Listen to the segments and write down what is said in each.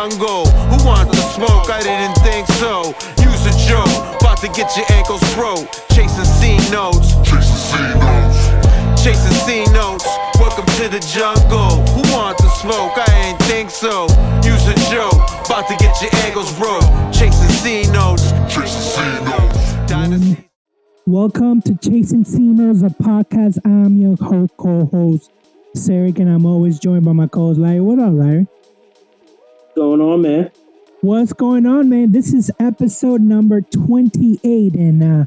jungle. Who wants to smoke? I didn't think so. Use a joke, about to get your ankles broke. Chasing C notes. Chasing C notes. Welcome to the jungle. Who wants to smoke? I ain't think so. Use a joke, about to get your ankles broke. Chasing C notes. Dynasty. Welcome to Chasing C-Notes, a podcast. I'm your co-host, Sarek, and I'm always joined by my co-host, Larry. What up, Larry? What's going on, man? What's going on, man? This is episode number 28, and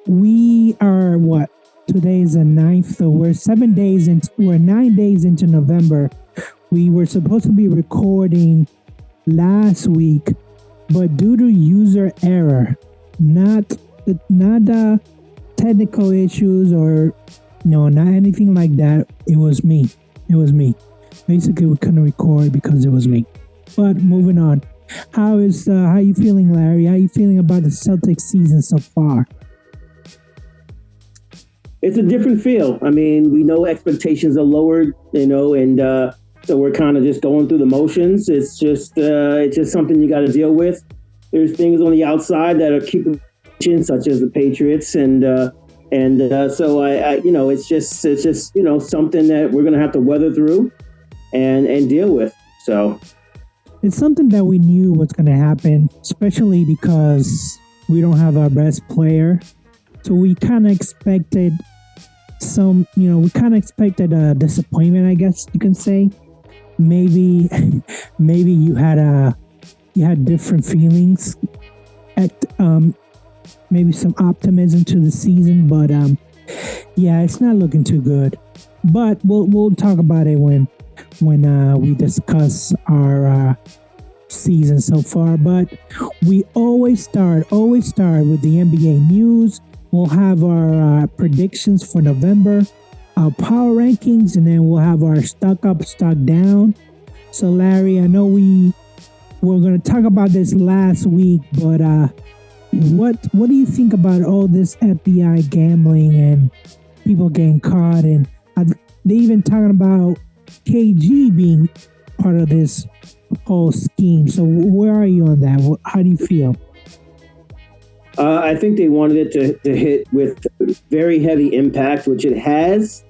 we are, Today is the 9th, so we're 9 days into November. We were supposed to be recording last week, but due to user error, not technical issues or not anything like that. It was me. Basically, we couldn't record because it was me. But moving on, how you feeling, Larry? How you feeling about the Celtics season so far? It's a different feel. I mean, we know expectations are lowered, and so we're kind of just going through the motions. It's just something you got to deal with. There's things on the outside that are keeping such as the Patriots, and so I it's just something that we're gonna have to weather through and deal with. So it's something that we knew was gonna happen, especially because we don't have our best player. So we kind of expected a disappointment, I guess you can say. Maybe you had different feelings at maybe some optimism to the season, but it's not looking too good. But we'll talk about it when we discuss our season so far. But we always start with the NBA news. We'll have our predictions for November, our power rankings, and then we'll have our stock up, stock down. So Larry, I know we were going to talk about this last week, but what do you think about all this FBI gambling and people getting caught? And they even talking about KG being part of this whole scheme. So where are you on that? How do you feel? I think they wanted it to hit with very heavy impact, which it has.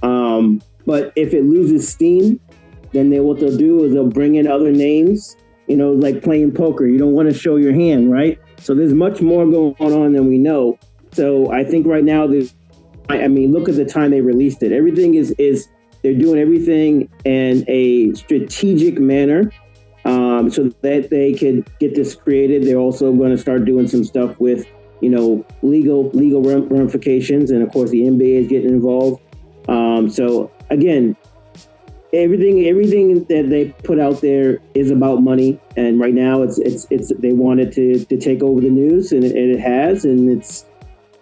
But if it loses steam, then what they'll do is they'll bring in other names, like playing poker. You don't want to show your hand, right? So there's much more going on than we know. So I think right now, look at the time they released it. Everything is they're doing everything in a strategic manner, so that they could get this created. They're also going to start doing some stuff with, legal ramifications, and of course the NBA is getting involved. So again, everything that they put out there is about money, and right now it's they wanted to take over the news, and it has, and it's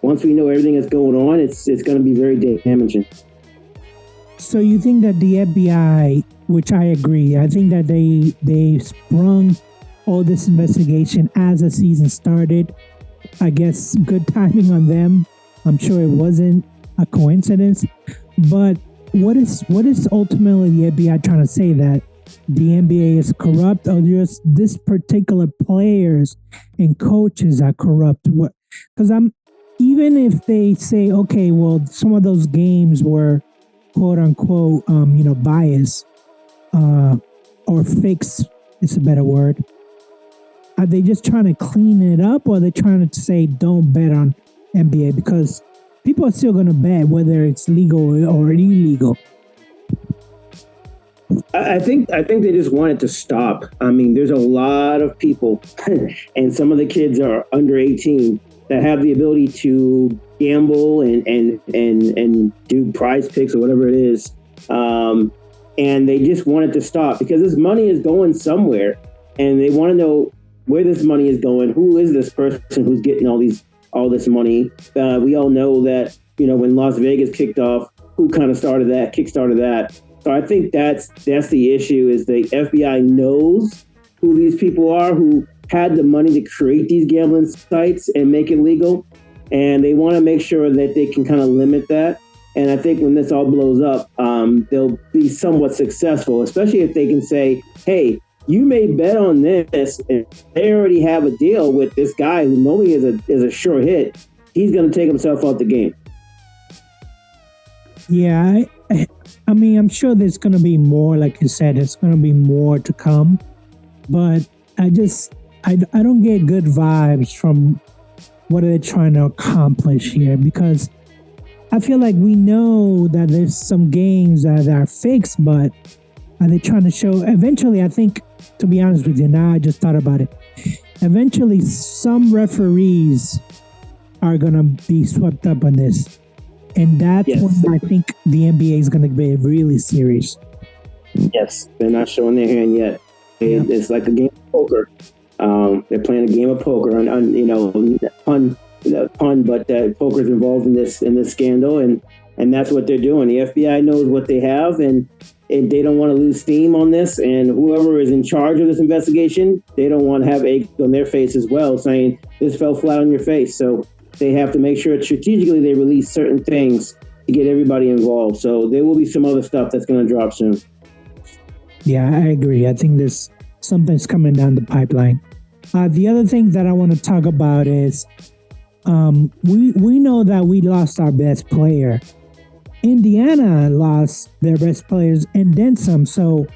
once we know everything that's going on, it's going to be very damaging. So you think that the FBI, which I agree, I think that they sprung all this investigation as the season started. I guess good timing on them. I'm sure it wasn't a coincidence, but what is ultimately the FBI trying to say, that the NBA is corrupt, or just this particular players and coaches are corrupt? What? Because even if they say, okay, well, some of those games were quote unquote, bias, or fix is a better word. Are they just trying to clean it up, or are they trying to say don't bet on NBA? Because people are still going to bet whether it's legal or illegal. I think they just want it to stop. I mean, there's a lot of people, and some of the kids are under 18 that have the ability to gamble and do prize picks or whatever it is, and they just want it to stop because this money is going somewhere, and they want to know where this money is going. Who is this person who's getting all this money? We all know that when Las Vegas kicked off, who kind of kickstarted that. So I think that's the issue, is the FBI knows who these people are who had the money to create these gambling sites and make it legal. And they want to make sure that they can kind of limit that. And I think when this all blows up, they'll be somewhat successful, especially if they can say, hey, you may bet on this, and they already have a deal with this guy who normally is a sure hit. He's going to take himself out the game. Yeah, I mean, I'm sure there's going to be more. Like you said, there's going to be more to come. But I don't get good vibes from what are they trying to accomplish here, because I feel like we know that there's some games that are fixed, but are they trying to show? Eventually, I think, to be honest with you, now I just thought about it. Eventually, some referees are going to be swept up on this. And that's when I think the NBA is going to be really serious. Yes, they're not showing their hand yet. It's like a game of poker. They're playing a game of poker pun, but poker is involved in this scandal, and that's what they're doing. The FBI knows what they have, and they don't want to lose steam on this. And whoever is in charge of this investigation, they don't want to have egg on their face as well, saying this fell flat on your face. So they have to make sure strategically they release certain things to get everybody involved. So there will be some other stuff that's going to drop soon. Yeah, I agree. I think there's something's coming down the pipeline. The other thing that I want to talk about is we know that we lost our best player. Indiana lost their best players and then some. So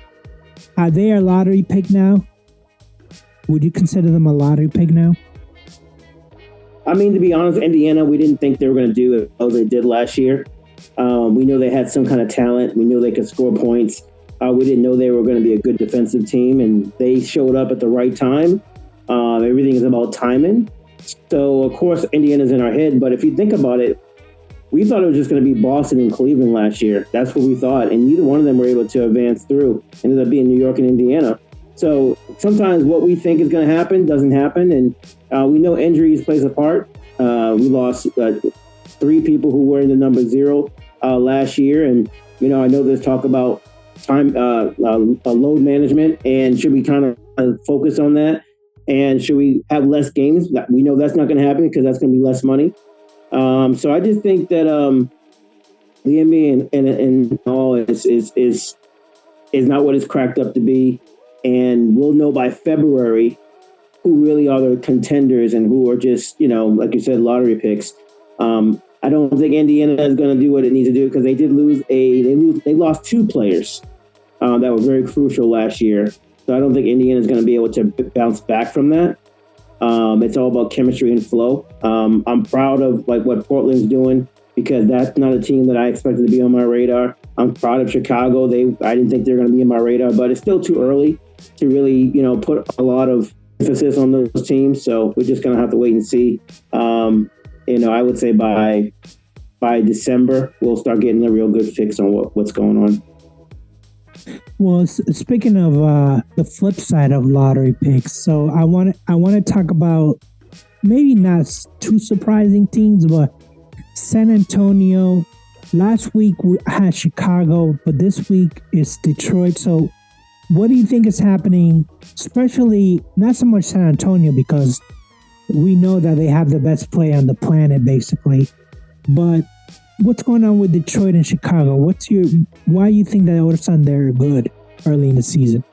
are they a lottery pick now? Would you consider them a lottery pick now? I mean, to be honest, Indiana, we didn't think they were going to do as they did last year. We know they had some kind of talent. We knew they could score points. We didn't know they were going to be a good defensive team, and they showed up at the right time. Everything is about timing. So, of course, Indiana's in our head. But if you think about it, we thought it was just going to be Boston and Cleveland last year. That's what we thought. And neither one of them were able to advance through. Ended up being New York and Indiana. So sometimes what we think is going to happen doesn't happen. And we know injuries plays a part. We lost 3 people who were in the number 0 last year. And, I know there's talk about time, load management, and should we kind of focus on that? And should we have less games? We know that's not going to happen because that's going to be less money. So I just think that the NBA and all is not what it's cracked up to be, and we'll know by February who really are the contenders and who are just like you said, lottery picks. I don't think Indiana is going to do what it needs to do because they did they lost 2 players that were very crucial last year. So I don't think Indiana is going to be able to bounce back from that. It's all about chemistry and flow. I'm proud of what Portland's doing because that's not a team that I expected to be on my radar. I'm proud of Chicago. I didn't think they were going to be on my radar, but it's still too early to really, put a lot of emphasis on those teams. So we're just going to have to wait and see. I would say by December, we'll start getting a real good fix on what's going on. Well, speaking of the flip side of lottery picks, so I want to talk about maybe not too surprising teams, but San Antonio. Last week we had Chicago, but this week it's Detroit. So what do you think is happening, especially not so much San Antonio because we know that they have the best player on the planet, basically, but what's going on with Detroit and Chicago? Why you think that all of a sudden they're good early in the season?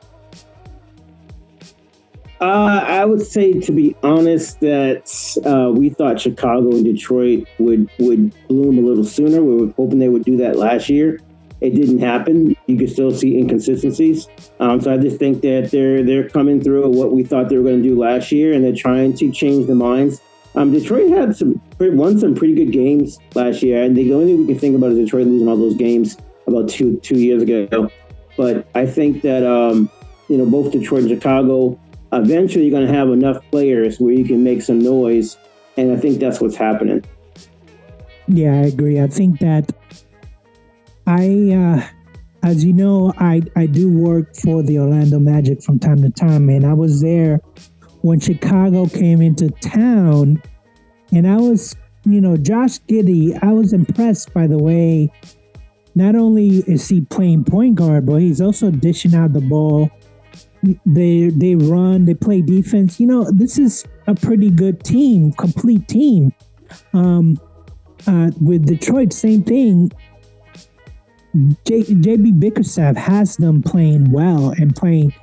I would say, to be honest, that we thought Chicago and Detroit would bloom a little sooner. We were hoping they would do that last year. It didn't happen. You could still see inconsistencies. So I just think that they're coming through what we thought they were going to do last year, and they're trying to change the minds. Detroit won some pretty good games last year. And the only thing we can think about is Detroit losing all those games about two years ago. But I think that both Detroit and Chicago, eventually you're going to have enough players where you can make some noise, and I think that's what's happening. Yeah, I agree. I think that as you know, I do work for the Orlando Magic from time to time, and I was there when Chicago came into town, and I was, Josh Giddey, I was impressed by the way, not only is he playing point guard, but he's also dishing out the ball. They run, they play defense. This is a pretty good team, complete team. With Detroit, same thing. JB Bickerstaff has them playing well and playing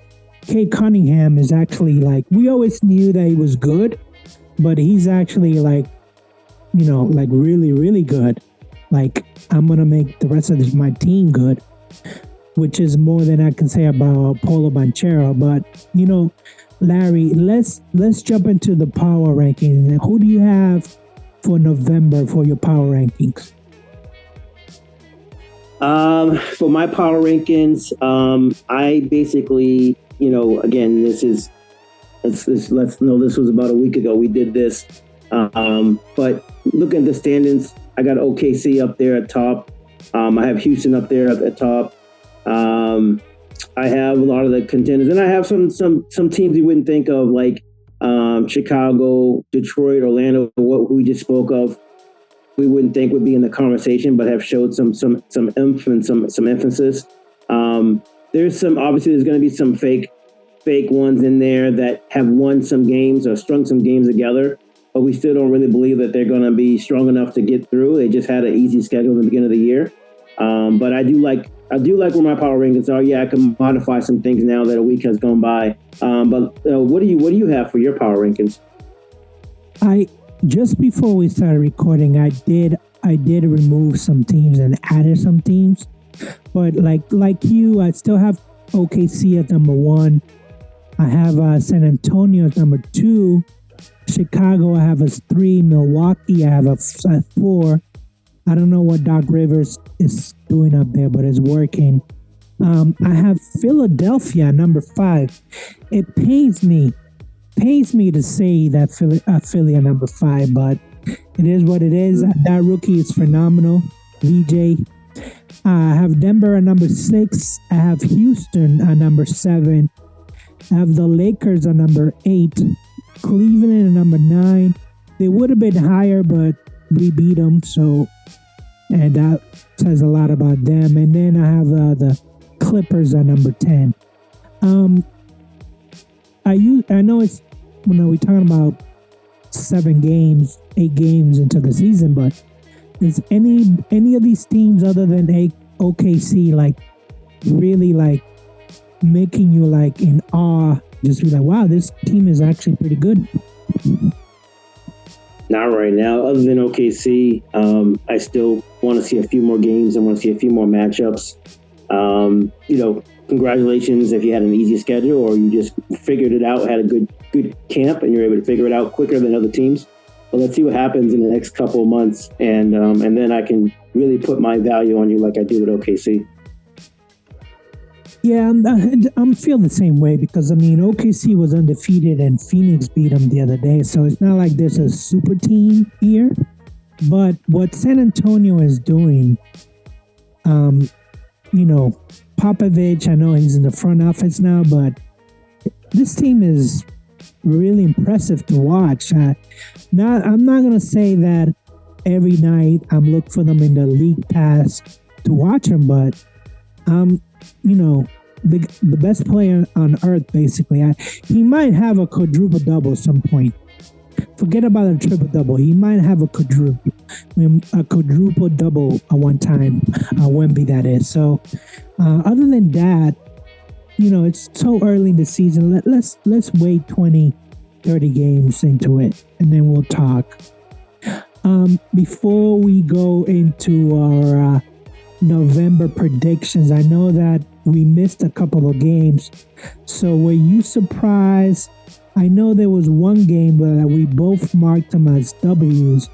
Kate Cunningham is actually like, we always knew that he was good, but he's actually like, like really, really good. Like, I'm going to make the rest of my team good, which is more than I can say about Paulo Banchero. But, Larry, let's jump into the power rankings. Who do you have for November for your power rankings? For my power rankings, I basically, again, let's know this was about a week ago. We did this. But looking at the standings, I got OKC up there at top. I have Houston up there at the top. I have a lot of the contenders, and I have some teams you wouldn't think of, like Chicago, Detroit, Orlando, what we just spoke of. We wouldn't think would be in the conversation, but have showed some oomph and some emphasis. There's going to be some fake ones in there that have won some games or strung some games together, but we still don't really believe that they're going to be strong enough to get through. They just had an easy schedule in the beginning of the year. But I do like where my power rankings are. Yeah, I can modify some things now that a week has gone by. But what do you have for your power rankings? Just before we started recording, I did remove some teams and added some teams, but like you, I still have OKC at number 1. I have San Antonio as number 2. Chicago I have as 3. Milwaukee I have as 4. I don't know what Doc Rivers is doing up there, but it's working. I have Philadelphia number 5. It pains me to say that Philly are number 5, but it is what it is. That rookie is phenomenal. VJ. I have Denver at number 6. I have Houston at number 7. I have the Lakers at number 8. Cleveland at number 9. They would have been higher, but we beat them, and that says a lot about them. And then I have the Clippers at number 10. I know it's, we're talking about 8 games into the season, but is any of these teams other than OKC really making you in awe? Just be like, wow, this team is actually pretty good. Not right now, other than OKC. I still want to see a few more games. I want to see a few more matchups. Congratulations if you had an easy schedule or you just figured it out, had a good camp, and you're able to figure it out quicker than other teams. But let's see what happens in the next couple of months, and then I can really put my value on you like I do with OKC. Yeah, I'm feeling the same way because, OKC was undefeated and Phoenix beat them the other day. So it's not like there's a super team here. But what San Antonio is doing, Popovich, I know he's in the front office now, but this team is really impressive to watch. I'm not going to say that every night I'm looking for them in the league pass to watch them, but the best player on earth, basically. He might have a quadruple-double at some point. Forget about a triple-double. He might have a quadruple-double at one time. Wemby, that is. So, other than that, it's so early in the season. Let's wait 20, 30 games into it, and then we'll talk. Before we go into our November predictions, I know that we missed a couple of games. So were you surprised? I know there was one game where we both marked them as W's,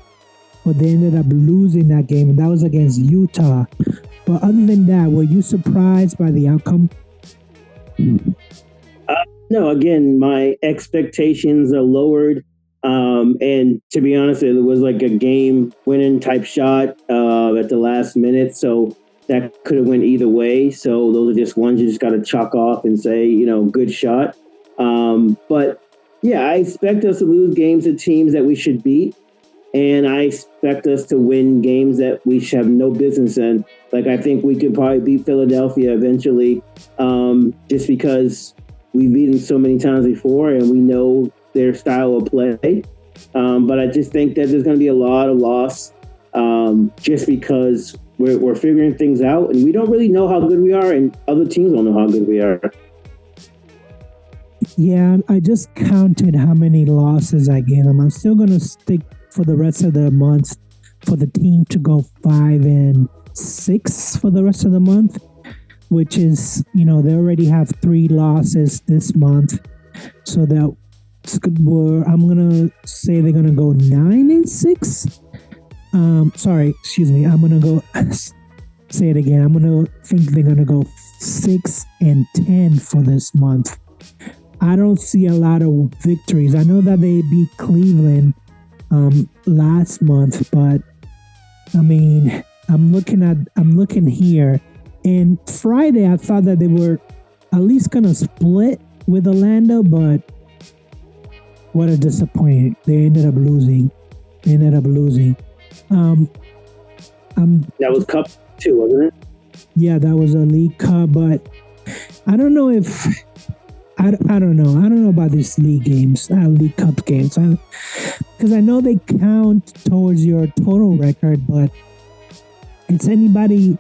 but they ended up losing that game, and that was against Utah. But other than that, were you surprised by the outcome? No, again, my expectations are lowered. And to be honest, it was like a game-winning type shot at the last minute, so that could have went either way. So those are just ones you just got to chalk off and say, good shot. But yeah, I expect us to lose games to teams that we should beat, and I expect us to win games that we should have no business in. Like, I think we could probably beat Philadelphia eventually, just because we've beaten so many times before and we know their style of play. But I just think that there's going to be a lot of loss, just because we're figuring things out and we don't really know how good we are, and other teams don't know how good we are. Yeah, I just counted how many losses I gave them. I'm still gonna stick for the rest of the month for the team to go 5-6 for the rest of the month, which is, they already have 3 losses this month. So that I'm gonna say they're gonna go 9-6. Sorry, excuse me. I'm gonna go say it again. I'm gonna think they're gonna go 6-10 for this month. I don't see a lot of victories. I know that they beat Cleveland last month, but I mean, I'm looking here, and Friday I thought that they were at least gonna split with Orlando, but what a disappointment! They ended up losing. That was Cup 2, wasn't it? Yeah, that was a League Cup, but I don't know if I don't know. I don't know about these League Cup games, because I know they count towards your total record, but it's anybody.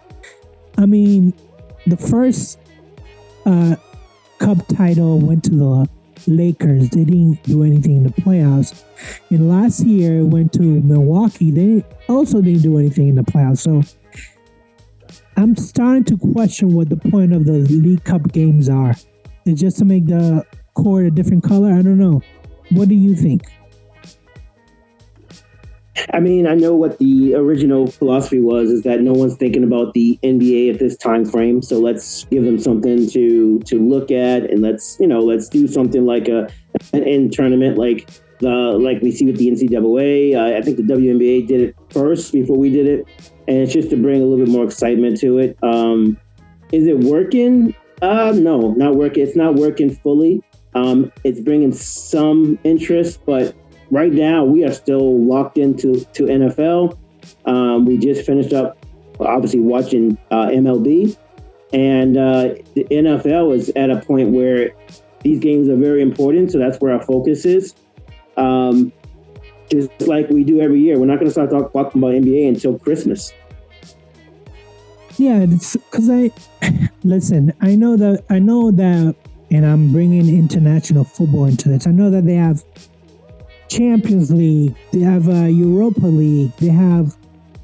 I mean, the first Cup title went to the Lakers. They didn't do anything in the playoffs. And last year it went to Milwaukee. They also didn't do anything in the playoffs. So I'm starting to question what the point of the League Cup games are. It's just to make the court a different color? I don't know. What do you think? I mean, I know what the original philosophy was, is that no one's thinking about the NBA at this time frame. So let's give them something to look at, and let's do something like an end tournament like we see with the NCAA. I think the WNBA did it first before we did it, and it's just to bring a little bit more excitement to it. Is it working? No, not working. It's not working fully. It's bringing some interest, but right now we are still locked into NFL. We just finished up, obviously, watching MLB, and the NFL is at a point where these games are very important. So that's where our focus is. Just like we do every year, we're not going to start talking about NBA until Christmas. Yeah, it's because I know that, and I'm bringing international football into this. I know that they have Champions League, they have Europa League, they have,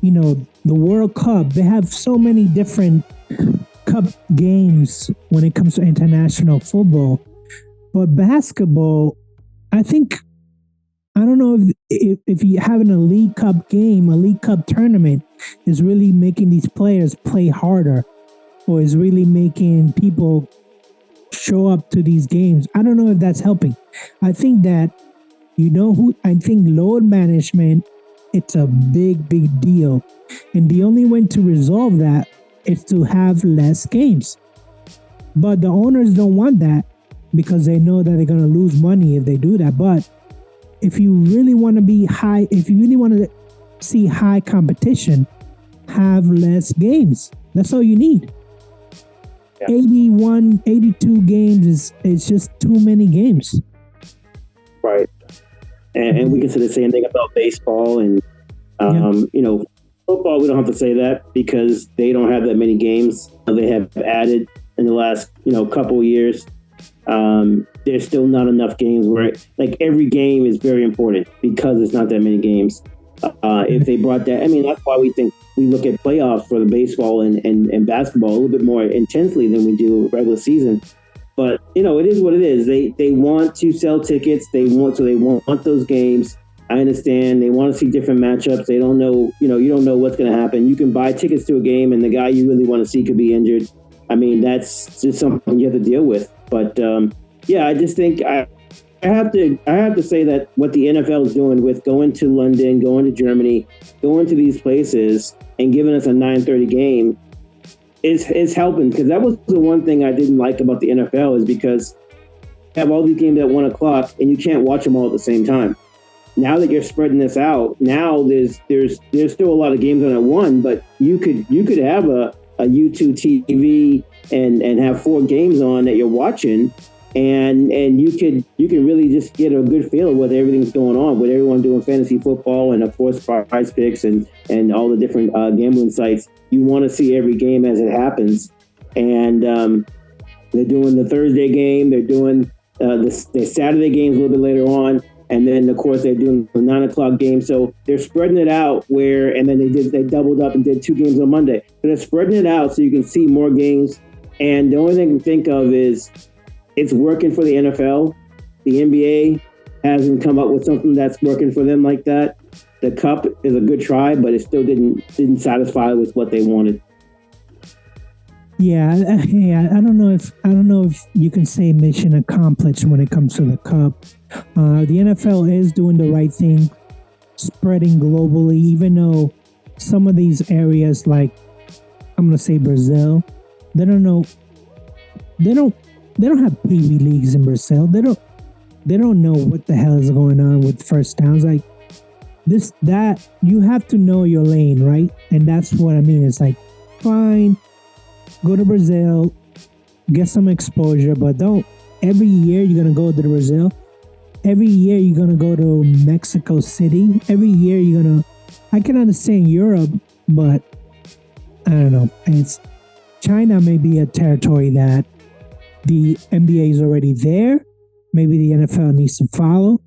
the World Cup. They have so many different cup games when it comes to international football. But basketball, I don't know if you having a League Cup game, a League Cup tournament is really making these players play harder, or is really making people show up to these games. I don't know if that's helping. I think that, I think load management, it's a big deal. And the only way to resolve that is to have less games. But the owners don't want that because they know that they're going to lose money if they do that. But if you really want to be high, if you really want to see high competition, have less games. That's all you need. Yeah. 81, 82 games is just too many games. Right. And we can say the same thing about baseball and, football. We don't have to say that because they don't have that many games. They have added in the last, couple of years. There's still not enough games where every game is very important because there's not that many games. If they brought that, that's why we think we look at playoffs for the baseball and basketball a little bit more intensely than we do regular season. But, it is what it is. They want to sell tickets. They want those games. I understand. They want to see different matchups. They don't know, you don't know what's going to happen. You can buy tickets to a game and the guy you really want to see could be injured. That's just something you have to deal with. But, I just think I have to say that what the NFL is doing with going to London, going to Germany, going to these places and giving us a 9:30 game is helping, because that was the one thing I didn't like about the NFL is because you have all these games at 1 o'clock and you can't watch them all at the same time. Now that you're spreading this out, now there's still a lot of games on at 1, but you could have a YouTube TV and have 4 games on that you're watching, and you can really just get a good feel of what everything's going on, with everyone doing fantasy football and of course Prize Picks and all the different gambling sites. You want to see every game as it happens, and they're doing the Thursday game, they're doing the Saturday games a little bit later on, and then of course they're doing the 9 o'clock game. So they're spreading it out and then they doubled up and did 2 games on Monday. So they're spreading it out so you can see more games. And the only thing I can think of is it's working for the NFL. The NBA hasn't come up with something that's working for them like that. The Cup is a good try, but it still didn't satisfy with what they wanted. Yeah, I don't know if you can say mission accomplished when it comes to the Cup. The NFL is doing the right thing, spreading globally, even though some of these areas, like I'm gonna say Brazil, they don't have Pee Wee leagues in Brazil. They don't know what the hell is going on with first downs. Like that you have to know your lane, right? And that's what I mean. It's like, fine, go to Brazil, get some exposure, but don't every year you're gonna go to Brazil. Every year you're gonna go to Mexico City. Every year I can understand Europe, but I don't know. It's China may be a territory that the NBA is already there. Maybe the NFL needs to follow.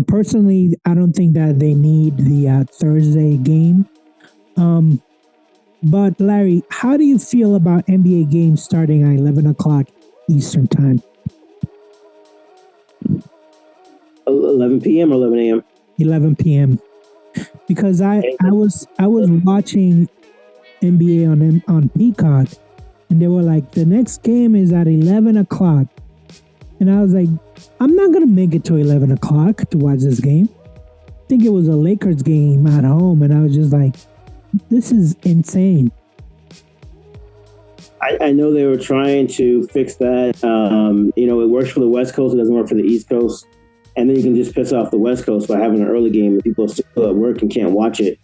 Personally, I don't think that they need the Thursday game. But Larry, how do you feel about NBA games starting at 11 o'clock Eastern time? 11 p.m. or 11 a.m. 11 p.m. Because I was watching NBA on Peacock, and they were like, the next game is at 11 o'clock. And I was like, I'm not going to make it to 11 o'clock to watch this game. I think it was a Lakers game at home, and I was just like, this is insane. I know they were trying to fix that. It works for the West Coast. It doesn't work for the East Coast. And then you can just piss off the West Coast by having an early game and people are still at work and can't watch it.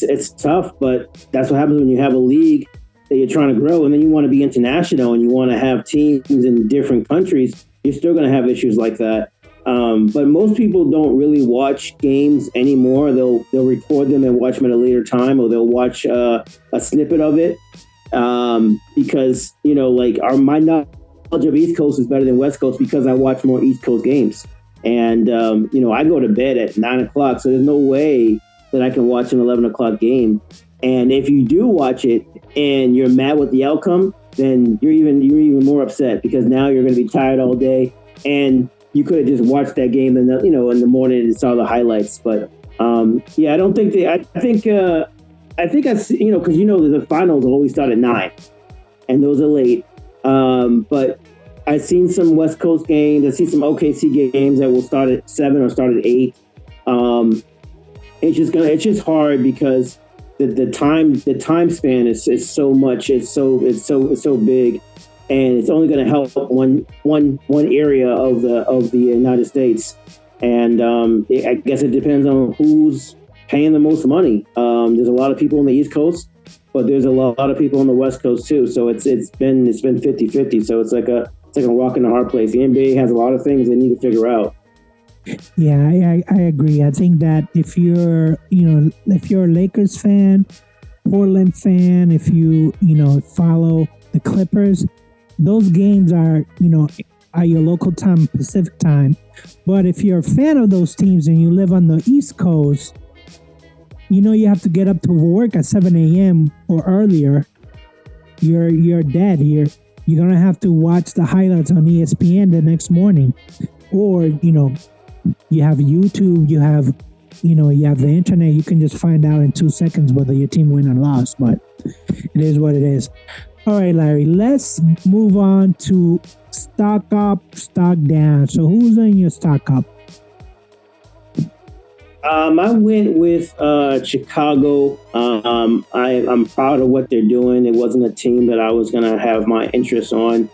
It's tough, but that's what happens when you have a league that you're trying to grow, and then you want to be international and you want to have teams in different countries. You're still going to have issues like that. But most people don't really watch games anymore. They'll record them and watch them at a later time, or they'll watch a snippet of it because my knowledge of East Coast is better than West Coast because I watch more East Coast games. And I go to bed at 9 o'clock, so there's no way that I can watch an 11 o'clock game. And if you do watch it and you're mad with the outcome, then you're even more upset because now you're going to be tired all day, and you could have just watched that game in the morning and saw the highlights. But I don't think I think because the finals always start at 9, and those are late. But I've seen some West Coast games. I've seen some OKC games that will start at 7 or start at 8. It's just hard because the time span is so much. It's so big, and it's only going to help one area of the United States. And I guess it depends on who's paying the most money. There's a lot of people on the East Coast, but there's a lot of people on the West Coast too. So it's been 50-50. So it's like a rock and a hard place. The NBA has a lot of things they need to figure out. Yeah, I agree. I think that if you're a Lakers fan, Portland fan, if you follow the Clippers, those games are your local time, Pacific time. But if you're a fan of those teams and you live on the East Coast, you have to get up to work at 7 a.m. or earlier. You're dead. You're gonna have to watch the highlights on ESPN the next morning, or you have YouTube, you have the internet. You can just find out in 2 seconds whether your team win or lost. But it is what it is. All right, Larry. Let's move on to stock up, stock down. So who's in your stock up? I went with Chicago. I'm proud of what they're doing. It wasn't a team that I was going to have my interest on.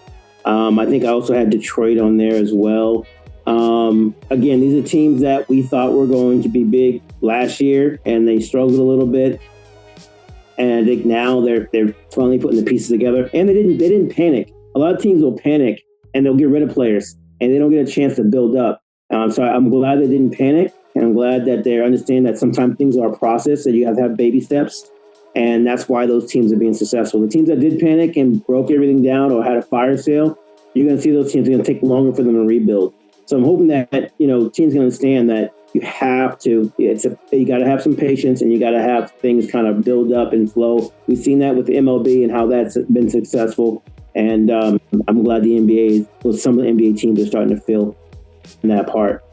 I think I also had Detroit on there as well. Again, these are teams that we thought were going to be big last year, and they struggled a little bit. And I think now they're finally putting the pieces together. And they didn't panic. A lot of teams will panic and they'll get rid of players, and they don't get a chance to build up. So I'm glad they didn't panic. And I'm glad that they understand that sometimes things are a process, that you have to have baby steps. And that's why those teams are being successful. The teams that did panic and broke everything down or had a fire sale, you're going to see those teams are going to take longer for them to rebuild. So I'm hoping that teams can understand that you have to. You got to have some patience, and you got to have things kind of build up and flow. We've seen that with the MLB and how that's been successful, and I'm glad the NBA, some of the NBA teams are starting to fill in that part.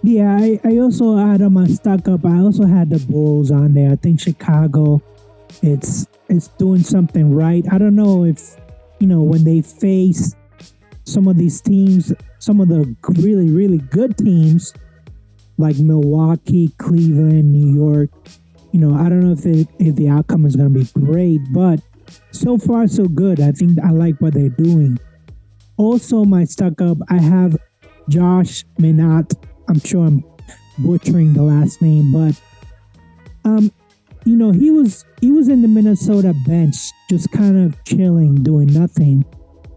Yeah, I also had on my stock up. I also had the Bulls on there. I think Chicago, it's doing something right. I don't know if when they face some of these teams, some of the really, really good teams like Milwaukee, Cleveland, New York, I don't know if the outcome is going to be great, but so far so good. I think I like what they're doing. Also, my stuck up, I have Josh Minot. I'm sure I'm butchering the last name, but he was in the Minnesota bench, just kind of chilling, doing nothing.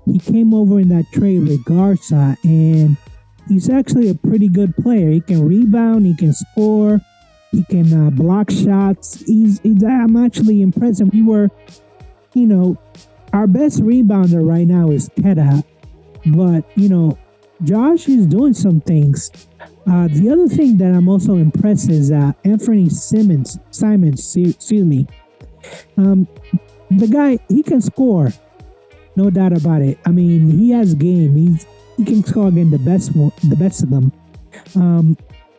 He came over in that trade with Garza, and he's actually a pretty good player. He can rebound, he can score, he can block shots. I'm actually impressed. And we were, our best rebounder right now is Keta, but Josh is doing some things. The other thing that I'm also impressed is Anthony Simons. Excuse me. The guy, he can score, no doubt about it. I mean, he has game. He can score against the best of them.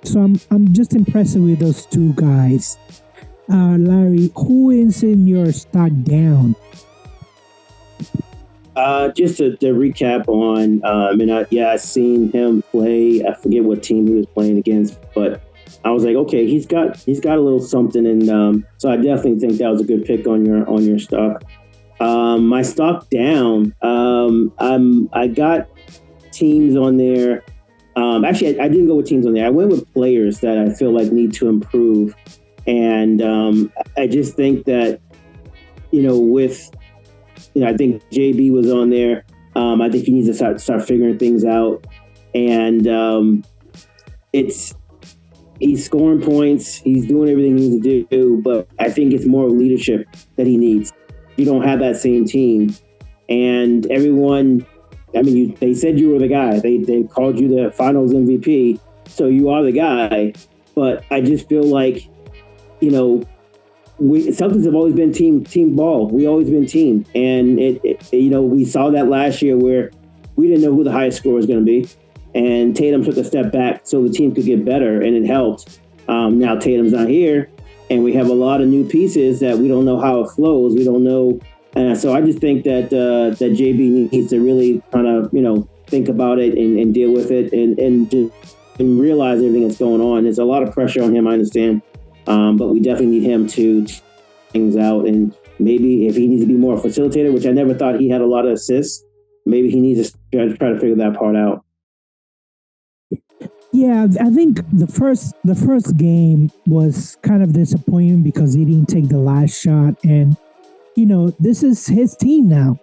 So I'm just impressed with those two guys. Larry, who is in your stock down? Just to recap on, I seen him play. I forget what team he was playing against, but I was like, okay, he's got a little something, and so I definitely think that was a good pick on your stock. My stock down, I got teams on there. Actually, I didn't go with teams on there. I went with players that I feel like need to improve, and I just think that I think JB was on there. I think he needs to start figuring things out. And he's scoring points. He's doing everything he needs to do. But I think it's more leadership that he needs. You don't have that same team. And everyone, they said you were the guy. They called you the finals MVP. So you are the guy. But I just feel like, Celtics have always been team ball. We always been team, and we saw that last year where we didn't know who the highest scorer was going to be, and Tatum took a step back so the team could get better, and it helped. Now Tatum's not here, and we have a lot of new pieces that we don't know how it flows. We don't know, so I just think that JB needs to really kind of think about it and deal with it and realize everything that's going on. There's a lot of pressure on him. I understand. But we definitely need him to things out, and maybe if he needs to be more a facilitator, which I never thought he had a lot of assists, maybe he needs to try to figure that part out. Yeah, I think the first game was kind of disappointing because he didn't take the last shot, and this is his team now.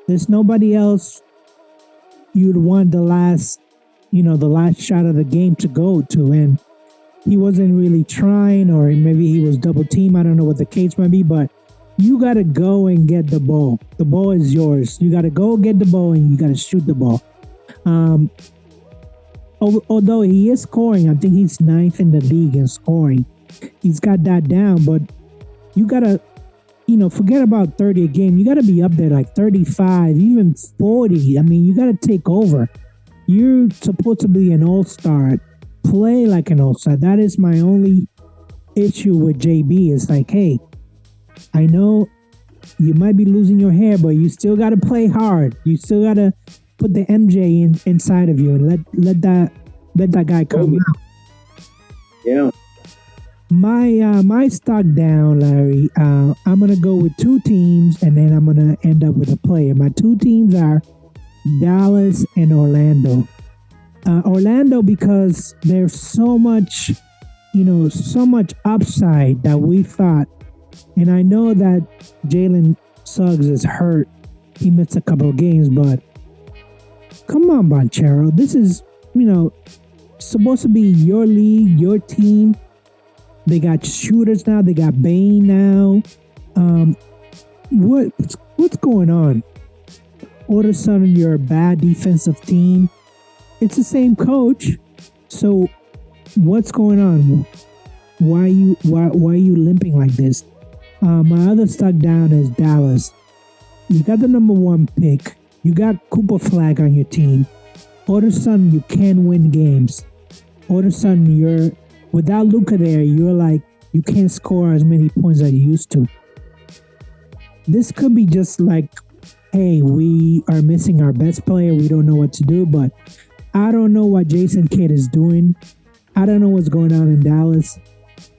There's nobody else you'd want the last shot of the game to go to, and he wasn't really trying, or maybe he was double teamed. I don't know what the case might be, but you got to go and get the ball. The ball is yours. You got to go get the ball and you got to shoot the ball. Although he is scoring, I think he's ninth in the league in scoring. He's got that down, but you got to, forget about 30 a game. You got to be up there like 35, even 40. You got to take over. You're supposed to be an all-star. Play like an all-star. That is my only issue with JB. It's like, hey, I know you might be losing your hair, but you still got to play hard. You still got to put the MJ inside of you and let that guy come out. Yeah. My stock down, Larry. I'm gonna go with two teams, and then I'm gonna end up with a player. My two teams are Dallas and Orlando. Orlando, because there's so much upside that we thought. And I know that Jalen Suggs is hurt. He missed a couple of games, but come on, Banchero. This is, supposed to be your league, your team. They got shooters now. They got Bane now. What's going on? All of a sudden, you're a bad defensive team. It's the same coach. So what's going on? Why are you limping like this? My other stuck down is Dallas. You got the number 1 pick. You got Cooper Flag on your team. All of a sudden, you can't win games. All of a sudden, you're without Luka there. You're like you can't score as many points as you used to. This could be just like, hey, we are missing our best player. We don't know what to do. But I don't know what Jason Kidd is doing. I don't know what's going on in Dallas.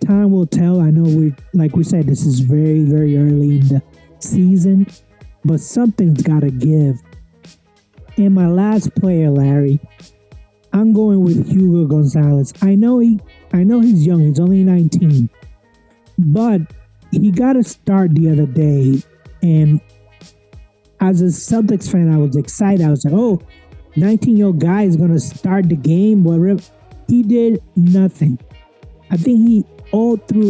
Time will tell. I know like we said, this is very, very early in the season, but something's got to give. And my last player, Larry, I'm going with Hugo Gonzalez. I know he's young. He's only 19, but he got a start the other day. And as a Celtics fan, I was excited. I was like, oh, 19-year-old guy is going to start the game. Whatever. He did nothing. I think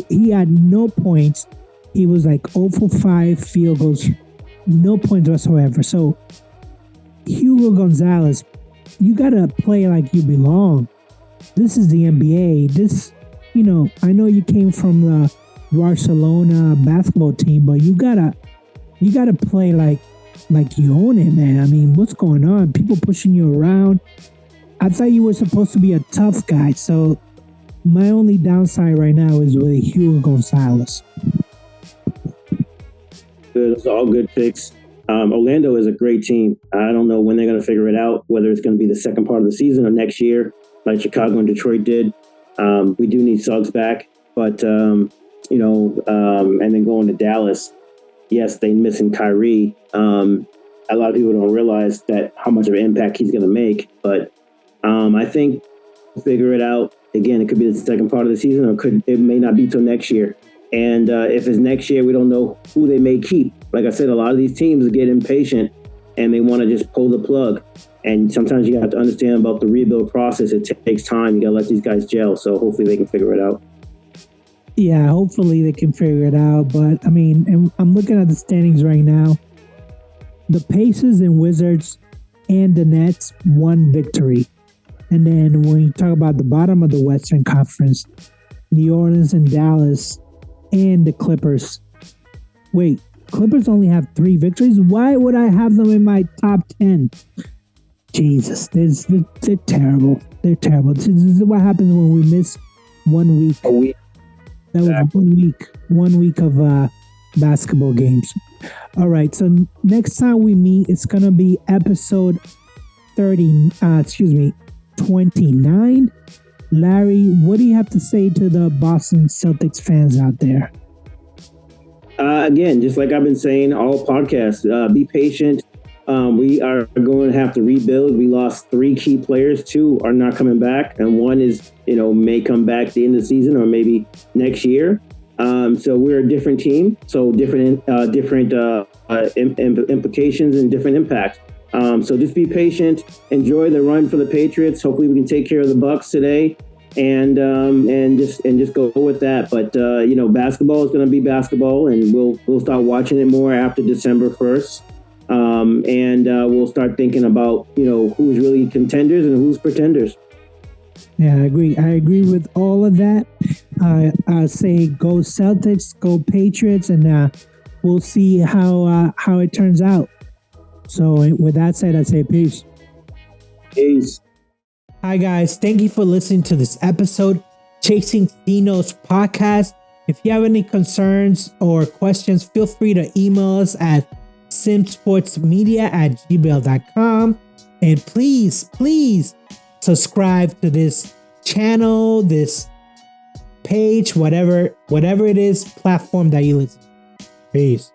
he had no points. He was like 0 for 5 field goals, no points whatsoever. So, Hugo Gonzalez, you got to play like you belong. This is the NBA. I know you came from the Barcelona basketball team, but you gotta play like you own it, man. I mean, what's going on? People pushing you around. I thought you were supposed to be a tough guy. So my only downside right now is with Hugo Gonzalez. Good. It's all good picks. Orlando is a great team. I don't know when they're going to figure it out, whether it's going to be the second part of the season or next year, like Chicago and Detroit did. We do need Suggs back, but, and then going to Dallas, yes, they're missing Kyrie. A lot of people don't realize that how much of an impact he's going to make, but I think we'll figure it out. Again, it could be the second part of the season, or it may not be till next year. And if it's next year, we don't know who they may keep. Like I said, a lot of these teams get impatient and they want to just pull the plug. And sometimes you have to understand about the rebuild process. It takes time. You got to let these guys gel. So hopefully they can figure it out. Yeah, hopefully they can figure it out. But I mean, I'm looking at the standings right now. The Pacers and Wizards and the Nets, 1 victory. And then when you talk about the bottom of the Western Conference, New Orleans and Dallas and the Clippers. Wait, Clippers only have 3 victories? Why would I have them in my top 10? Jesus, they're terrible. They're terrible. This is what happens when we miss 1 week. A week. That was 1 week of basketball games. All right, so next time we meet, it's going to be episode 29. Larry, what do you have to say to the Boston Celtics fans out there? Again, just like I've been saying, all podcasts, be patient. We are going to have to rebuild. We lost 3 key players. 2 are not coming back, and 1 is, may come back at the end of the season or maybe next year. So we're a different team. So different implications and different impacts. So just be patient. Enjoy the run for the Patriots. Hopefully we can take care of the Bucks today, and just go with that. But basketball is going to be basketball, and we'll start watching it more after December 1st. We'll start thinking about who's really contenders and who's pretenders. Yeah, I agree. I agree with all of that. I say go Celtics, go Patriots, and we'll see how it turns out. So with that said, I say peace. Peace. Hi guys, thank you for listening to this episode, Chasing Dino's podcast. If you have any concerns or questions, feel free to email us at simsportsmedia@gmail.com. And please subscribe to this channel, this page, whatever it is, platform that you listen. Peace.